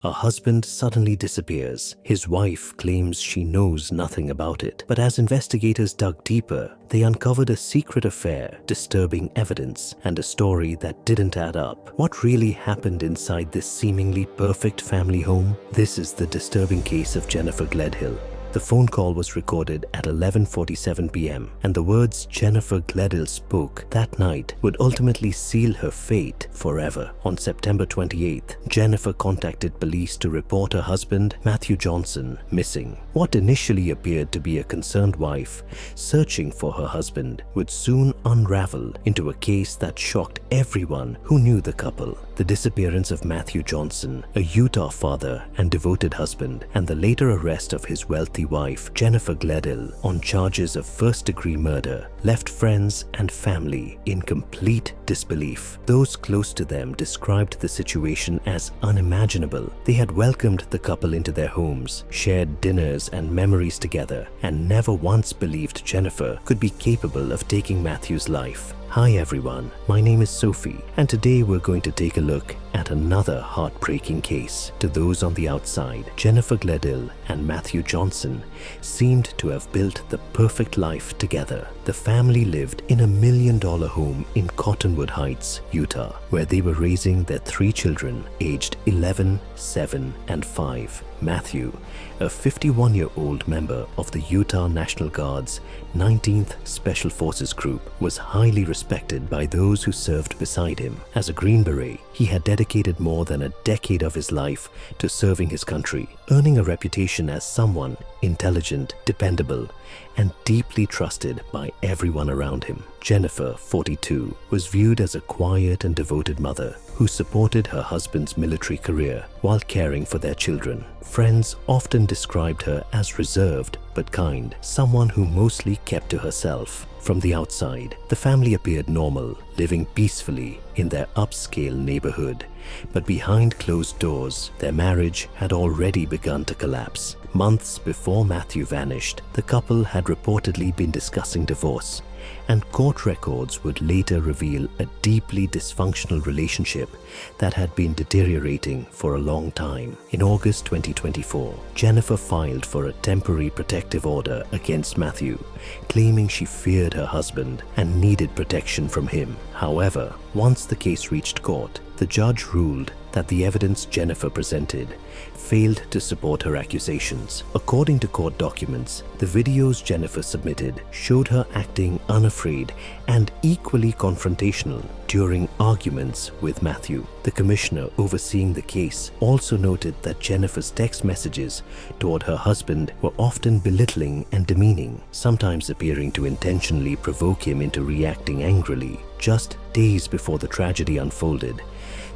A husband suddenly disappears. His wife claims she knows nothing about it. But as investigators dug deeper, they uncovered a secret affair, disturbing evidence, and a story that didn't add up. What really happened inside this seemingly perfect family home? This is the disturbing case of Jennifer Gledhill. The phone call was recorded at 11:47 p.m. and the words Jennifer Gledhill spoke that night would ultimately seal her fate forever. On September 28th, Jennifer contacted police to report her husband, Matthew Johnson, missing. What initially appeared to be a concerned wife searching for her husband would soon unravel into a case that shocked everyone who knew the couple. The disappearance of Matthew Johnson, a Utah father and devoted husband, and the later arrest of his wealthy wife, Jennifer Gledhill, on charges of first-degree murder, left friends and family in complete disbelief. Those close to them described the situation as unimaginable. They had welcomed the couple into their homes, shared dinners and memories together, and never once believed Jennifer could be capable of taking Matthew's life. Hi everyone, my name is Sophie, and today we're going to take a look at another heartbreaking case. To those on the outside, Jennifer Gledhill and Matthew Johnson seemed to have built the perfect life together. The family lived in $1 million home in Cottonwood Heights, Utah, where they were raising their 3 children aged 11, 7, and 5. Matthew, a 51-year-old member of the Utah National Guard's 19th Special Forces Group, was highly respected by those who served beside him. As a Green Beret, he had dedicated more than a decade of his life to serving his country, earning a reputation as someone intelligent, dependable, and deeply trusted by everyone around him. Jennifer, 42, was viewed as a quiet and devoted mother who supported her husband's military career while caring for their children. Friends often described her as reserved but kind, someone who mostly kept to herself. From the outside, the family appeared normal, living peacefully in their upscale neighborhood. But behind closed doors, their marriage had already begun to collapse. Months before Matthew vanished, the couple had reportedly been discussing divorce, and court records would later reveal a deeply dysfunctional relationship that had been deteriorating for a long time. In August 2024, Jennifer filed for a temporary protective order against Matthew, claiming she feared her husband and needed protection from him. However, once the case reached court, the judge ruled that the evidence Jennifer presented failed to support her accusations. According to court documents, the videos Jennifer submitted showed her acting unafraid and equally confrontational during arguments with Matthew. The commissioner overseeing the case also noted that Jennifer's text messages toward her husband were often belittling and demeaning, sometimes appearing to intentionally provoke him into reacting angrily. Just days before the tragedy unfolded,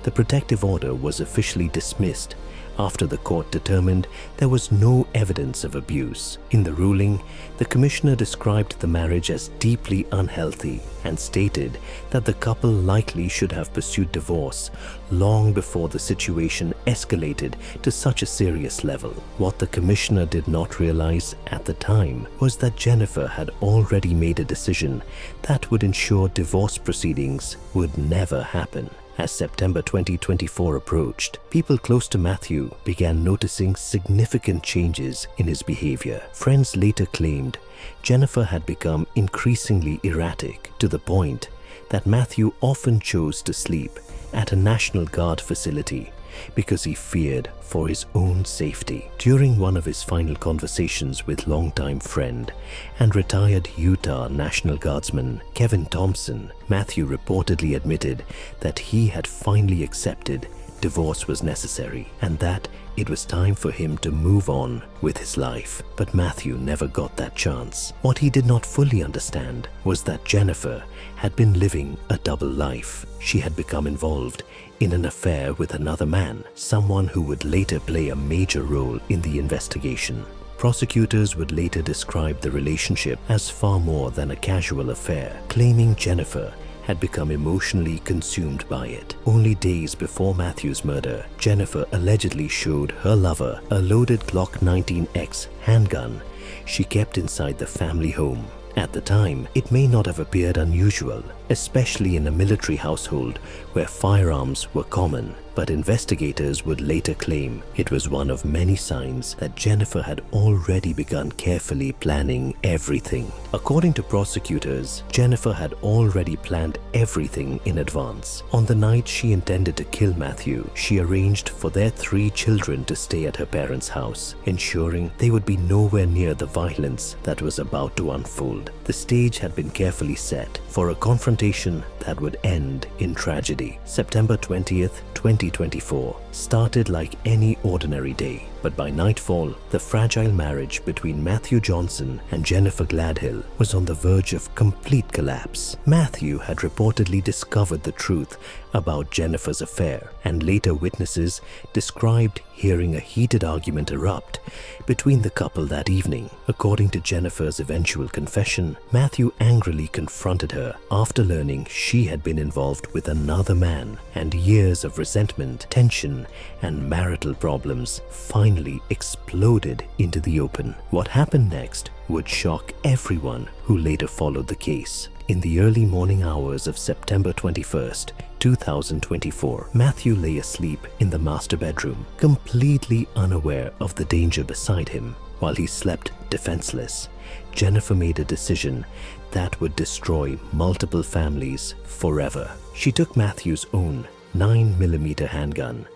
the protective order was officially dismissed after the court determined there was no evidence of abuse. In the ruling, the commissioner described the marriage as deeply unhealthy and stated that the couple likely should have pursued divorce long before the situation escalated to such a serious level. What the commissioner did not realize at the time was that Jennifer had already made a decision that would ensure divorce proceedings would never happen. As September 2024 approached, people close to Matthew began noticing significant changes in his behavior. Friends later claimed Jennifer had become increasingly erratic, to the point that Matthew often chose to sleep at a National Guard facility because he feared for his own safety. During one of his final conversations with longtime friend and retired Utah National Guardsman Kevin Thompson, Matthew reportedly admitted that he had finally accepted divorce was necessary and that it was time for him to move on with his life. But Matthew never got that chance. What he did not fully understand was that Jennifer had been living a double life. She had become involved in an affair with another man, someone who would later play a major role in the investigation. Prosecutors would later describe the relationship as far more than a casual affair, claiming Jennifer had become emotionally consumed by it. Only days before Matthew's murder, Jennifer allegedly showed her lover a loaded Glock 19X handgun she kept inside the family home. At the time, it may not have appeared unusual, especially in a military household where firearms were common. But investigators would later claim it was one of many signs that Jennifer had already begun carefully planning everything. According to prosecutors, Jennifer had already planned everything in advance. On the night she intended to kill Matthew, she arranged for their 3 children to stay at her parents' house, ensuring they would be nowhere near the violence that was about to unfold. The stage had been carefully set for a confrontation that would end in tragedy. September 20th, 2024 started like any ordinary day, but by nightfall, the fragile marriage between Matthew Johnson and Jennifer Gledhill was on the verge of complete collapse. Matthew had reportedly discovered the truth about Jennifer's affair, and later witnesses described hearing a heated argument erupt between the couple that evening. According to Jennifer's eventual confession, Matthew angrily confronted her after learning she had been involved with another man, and years of resentment, tension, and marital problems finally exploded into the open. What happened next would shock everyone who later followed the case. In the early morning hours of September 21st, 2024, Matthew lay asleep in the master bedroom, completely unaware of the danger beside him. While he slept defenseless, Jennifer made a decision that would destroy multiple families forever. She took Matthew's own 9mm handgun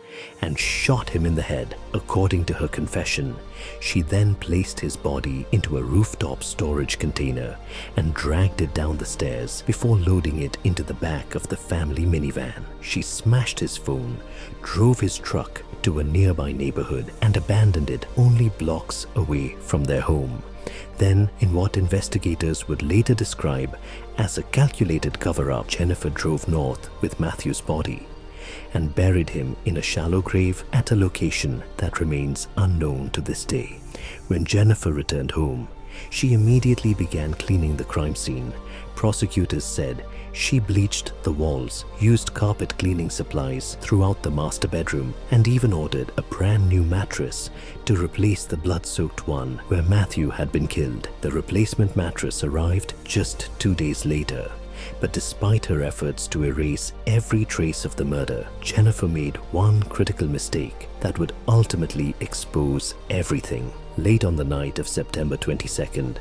and shot him in the head. According to her confession, she then placed his body into a rooftop storage container and dragged it down the stairs before loading it into the back of the family minivan. She smashed his phone, drove his truck to a nearby neighborhood, and abandoned it only blocks away from their home. Then, in what investigators would later describe as a calculated cover-up, Jennifer drove north with Matthew's body and buried him in a shallow grave at a location that remains unknown to this day. When Jennifer returned home, she immediately began cleaning the crime scene. Prosecutors said she bleached the walls, used carpet cleaning supplies throughout the master bedroom, and even ordered a brand new mattress to replace the blood-soaked one where Matthew had been killed. The replacement mattress arrived just 2 days later. But despite her efforts to erase every trace of the murder, Jennifer made one critical mistake that would ultimately expose everything. Late on the night of September 22nd,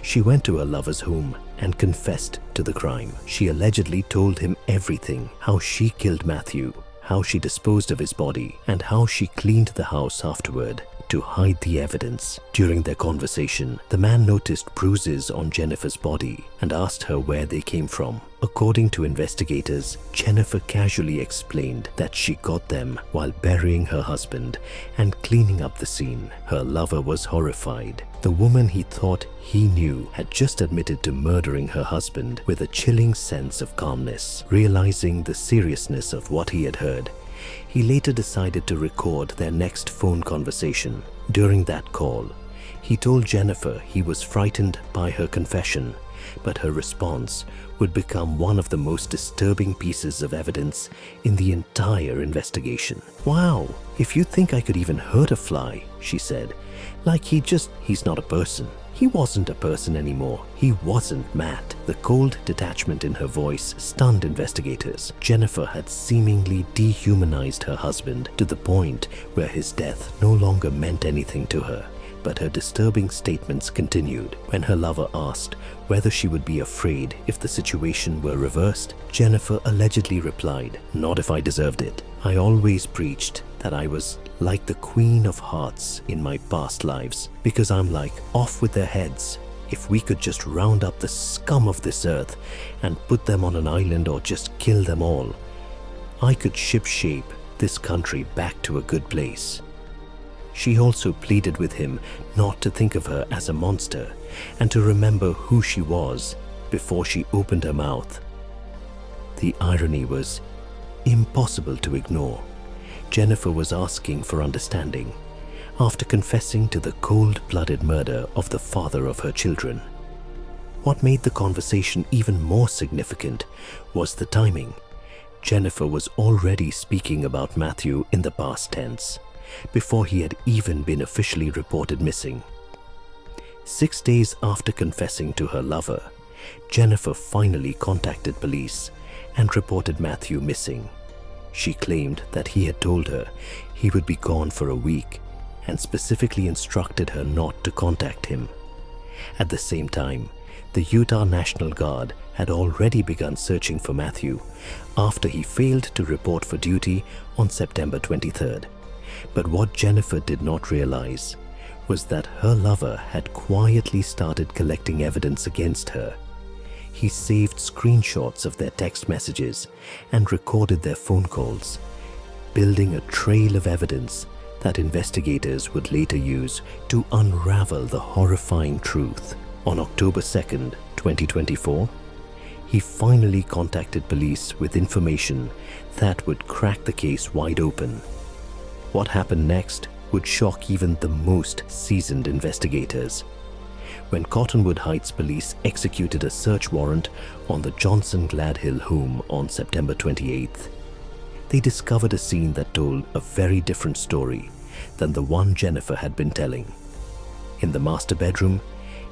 she went to her lover's home and confessed to the crime. She allegedly told him everything: how she killed Matthew, how she disposed of his body, and how she cleaned the house afterward to hide the evidence. During their conversation, the man noticed bruises on Jennifer's body and asked her where they came from. According to investigators, Jennifer casually explained that she got them while burying her husband and cleaning up the scene. Her lover was horrified. The woman he thought he knew had just admitted to murdering her husband with a chilling sense of calmness. Realizing the seriousness of what he had heard, he later decided to record their next phone conversation. During that call, he told Jennifer he was frightened by her confession, but her response would become one of the most disturbing pieces of evidence in the entire investigation. "Wow, if you think I could even hurt a fly," she said, "like he's not a person." He wasn't a person anymore. He wasn't Matt. The cold detachment in her voice stunned investigators. Jennifer had seemingly dehumanized her husband to the point where his death no longer meant anything to her. But her disturbing statements continued. When her lover asked whether she would be afraid if the situation were reversed, Jennifer allegedly replied, "Not if I deserved it. I always preached that I was like the Queen of Hearts in my past lives, because I'm like, off with their heads. If we could just round up the scum of this earth and put them on an island or just kill them all, I could shipshape this country back to a good place." She also pleaded with him not to think of her as a monster and to remember who she was before she opened her mouth. The irony was impossible to ignore. Jennifer was asking for understanding after confessing to the cold-blooded murder of the father of her children. What made the conversation even more significant was the timing. Jennifer was already speaking about Matthew in the past tense, before he had even been officially reported missing. 6 days after confessing to her lover, Jennifer finally contacted police and reported Matthew missing. She claimed that he had told her he would be gone for a week and specifically instructed her not to contact him. At the same time, the Utah National Guard had already begun searching for Matthew after he failed to report for duty on September 23rd. But what Jennifer did not realize was that her lover had quietly started collecting evidence against her. He saved screenshots of their text messages and recorded their phone calls, building a trail of evidence that investigators would later use to unravel the horrifying truth. On October 2nd, 2024, he finally contacted police with information that would crack the case wide open. What happened next would shock even the most seasoned investigators. When Cottonwood Heights police executed a search warrant on the Johnson Gledhill home on September 28th, they discovered a scene that told a very different story than the one Jennifer had been telling. In the master bedroom,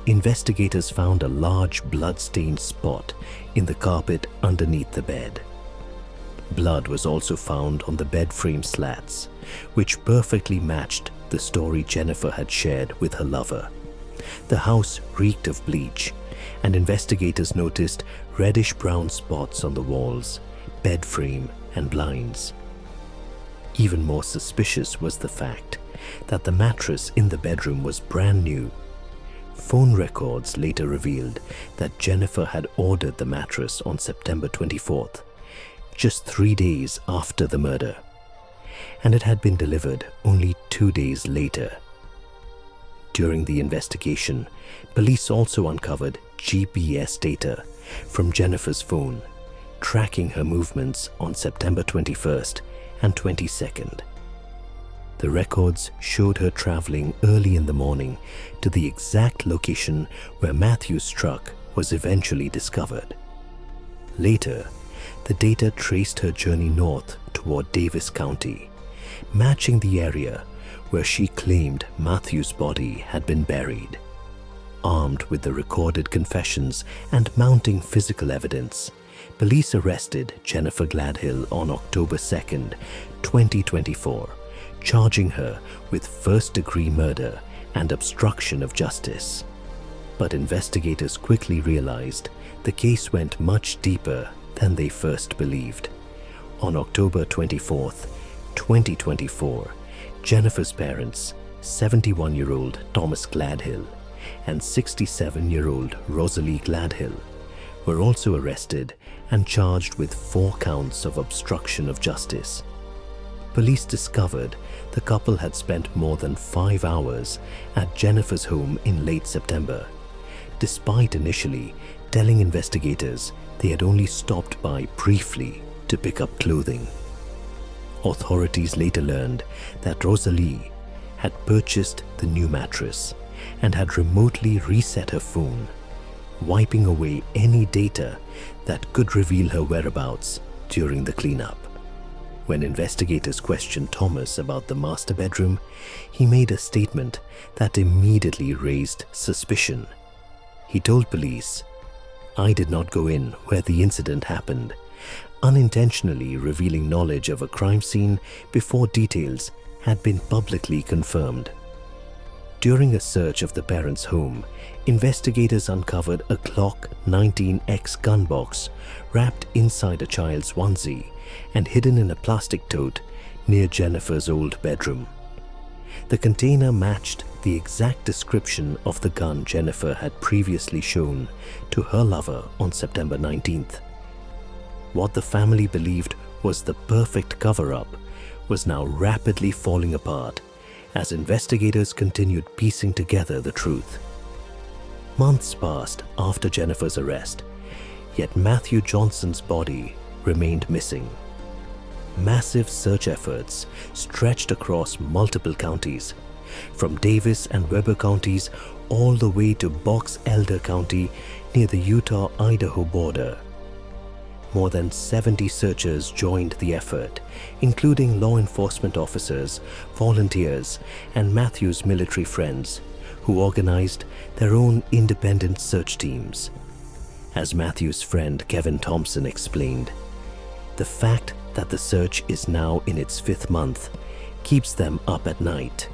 investigators found a large blood-stained spot in the carpet underneath the bed. Blood was also found on the bed frame slats, which perfectly matched the story Jennifer had shared with her lover. The house reeked of bleach, and investigators noticed reddish-brown spots on the walls, bed frame, and blinds. Even more suspicious was the fact that the mattress in the bedroom was brand new. Phone records later revealed that Jennifer had ordered the mattress on September 24th, just 3 days after the murder, and it had been delivered only 2 days later. During the investigation, police also uncovered GPS data from Jennifer's phone, tracking her movements on September 21st and 22nd. The records showed her traveling early in the morning to the exact location where Matthew's truck was eventually discovered. Later, the data traced her journey north toward Davis County, matching the area where she claimed Matthew's body had been buried. Armed with the recorded confessions and mounting physical evidence, police arrested Jennifer Gledhill on October 2nd, 2024, charging her with first-degree murder and obstruction of justice. But investigators quickly realized the case went much deeper than they first believed. On October 24th, 2024, Jennifer's parents, 71-year-old Thomas Gledhill and 67-year-old Rosalie Gledhill, were also arrested and charged with 4 counts of obstruction of justice. Police discovered the couple had spent more than 5 hours at Jennifer's home in late September, despite initially telling investigators they had only stopped by briefly to pick up clothing. Authorities later learned that Rosalie had purchased the new mattress and had remotely reset her phone, wiping away any data that could reveal her whereabouts during the cleanup. When investigators questioned Thomas about the master bedroom, he made a statement that immediately raised suspicion. He told police, "I did not go in where the incident happened," unintentionally revealing knowledge of a crime scene before details had been publicly confirmed. During a search of the parents' home, investigators uncovered a Glock 19X gun box wrapped inside a child's onesie and hidden in a plastic tote near Jennifer's old bedroom. The container matched the exact description of the gun Jennifer had previously shown to her lover on September 19th. What the family believed was the perfect cover-up was now rapidly falling apart as investigators continued piecing together the truth. Months passed after Jennifer's arrest, yet Matthew Johnson's body remained missing. Massive search efforts stretched across multiple counties, from Davis and Weber counties all the way to Box Elder County near the Utah-Idaho border. More than 70 searchers joined the effort, including law enforcement officers, volunteers, and Matthew's military friends, who organized their own independent search teams. As Matthew's friend Kevin Thompson explained, the fact that the search is now in its 5th month keeps them up at night.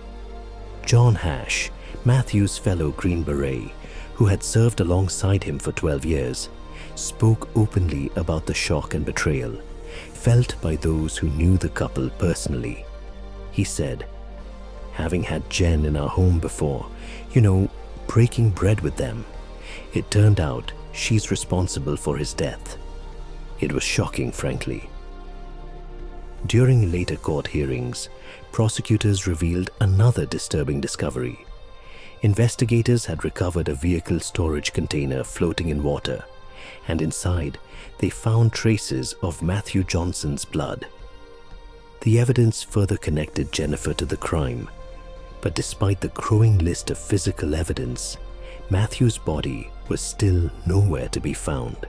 John Hash, Matthew's fellow Green Beret, who had served alongside him for 12 years, spoke openly about the shock and betrayal felt by those who knew the couple personally. He said, "Having had Jen in our home before, breaking bread with them, it turned out she's responsible for his death. It was shocking, frankly." During later court hearings, prosecutors revealed another disturbing discovery. Investigators had recovered a vehicle storage container floating in water, and inside they found traces of Matthew Johnson's blood. The evidence further connected Jennifer to the crime, but despite the growing list of physical evidence, Matthew's body was still nowhere to be found.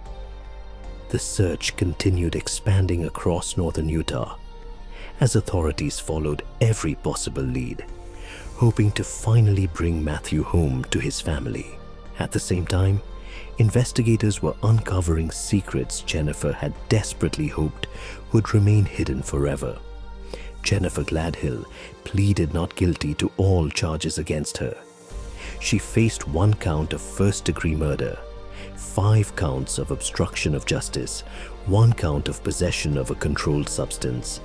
The search continued expanding across northern Utah as authorities followed every possible lead, hoping to finally bring Matthew home to his family. At the same time, investigators were uncovering secrets Jennifer had desperately hoped would remain hidden forever. Jennifer Gledhill pleaded not guilty to all charges against her. She faced 1 count of first-degree murder, 5 counts of obstruction of justice, 1 count of possession of a controlled substance,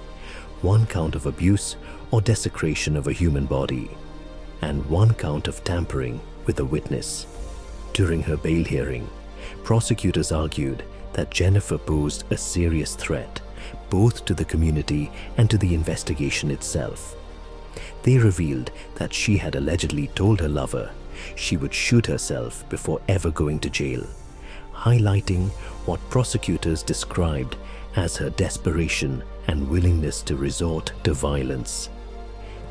1 count of abuse or desecration of a human body, and 1 count of tampering with a witness. During her bail hearing, prosecutors argued that Jennifer posed a serious threat both to the community and to the investigation itself. They revealed that she had allegedly told her lover she would shoot herself before ever going to jail, highlighting what prosecutors described as her desperation and willingness to resort to violence.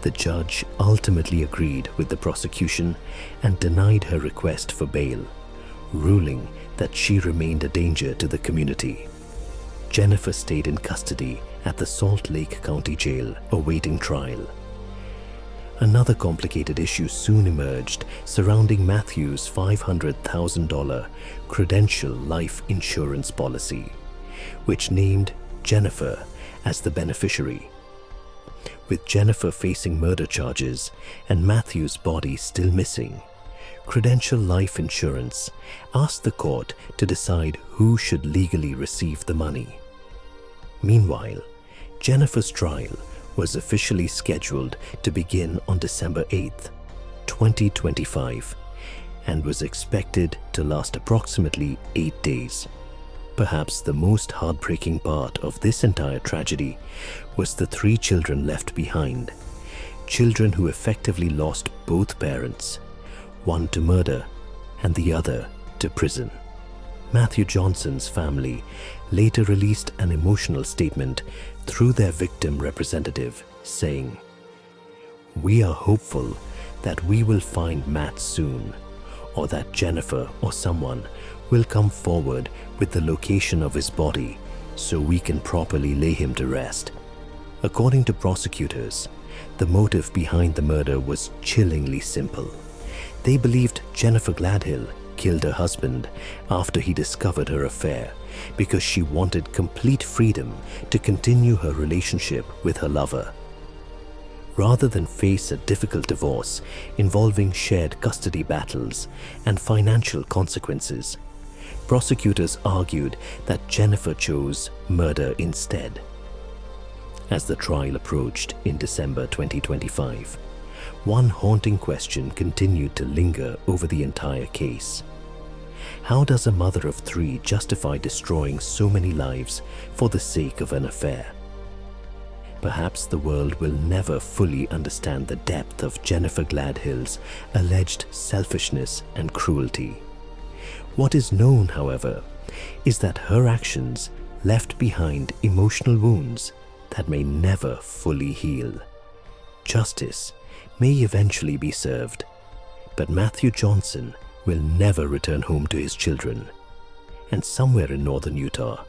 The judge ultimately agreed with the prosecution and denied her request for bail, ruling that she remained a danger to the community. Jennifer stayed in custody at the Salt Lake County Jail awaiting trial. Another complicated issue soon emerged surrounding Matthew's $500,000 Credential life insurance policy, which named Jennifer as the beneficiary. With Jennifer facing murder charges and Matthew's body still missing, Credential Life Insurance asked the court to decide who should legally receive the money. Meanwhile, Jennifer's trial was officially scheduled to begin on December 8th, 2025, and was expected to last approximately 8 days. Perhaps the most heartbreaking part of this entire tragedy was the 3 children left behind, children who effectively lost both parents, one to murder and the other to prison. Matthew Johnson's family later released an emotional statement through their victim representative saying, "We are hopeful that we will find Matt soon, or that Jennifer or someone will come forward with the location of his body so we can properly lay him to rest." According to prosecutors, the motive behind the murder was chillingly simple. They believed Jennifer Gledhill killed her husband after he discovered her affair because she wanted complete freedom to continue her relationship with her lover. Rather than face a difficult divorce involving shared custody battles and financial consequences, prosecutors argued that Jennifer chose murder instead. As the trial approached in December 2025, one haunting question continued to linger over the entire case. How does a mother of 3 justify destroying so many lives for the sake of an affair? Perhaps the world will never fully understand the depth of Jennifer Gledhill's alleged selfishness and cruelty. What is known, however, is that her actions left behind emotional wounds that may never fully heal. Justice may eventually be served, but Matthew Johnson will never return home to his children. And somewhere in northern Utah,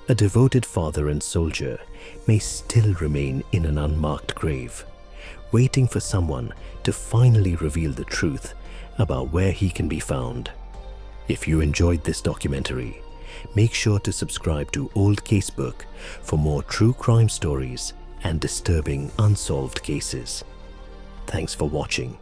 a devoted father and soldier may still remain in an unmarked grave, waiting for someone to finally reveal the truth about where he can be found. If you enjoyed this documentary, make sure to subscribe to Old Casebook for more true crime stories and disturbing unsolved cases. Thanks for watching.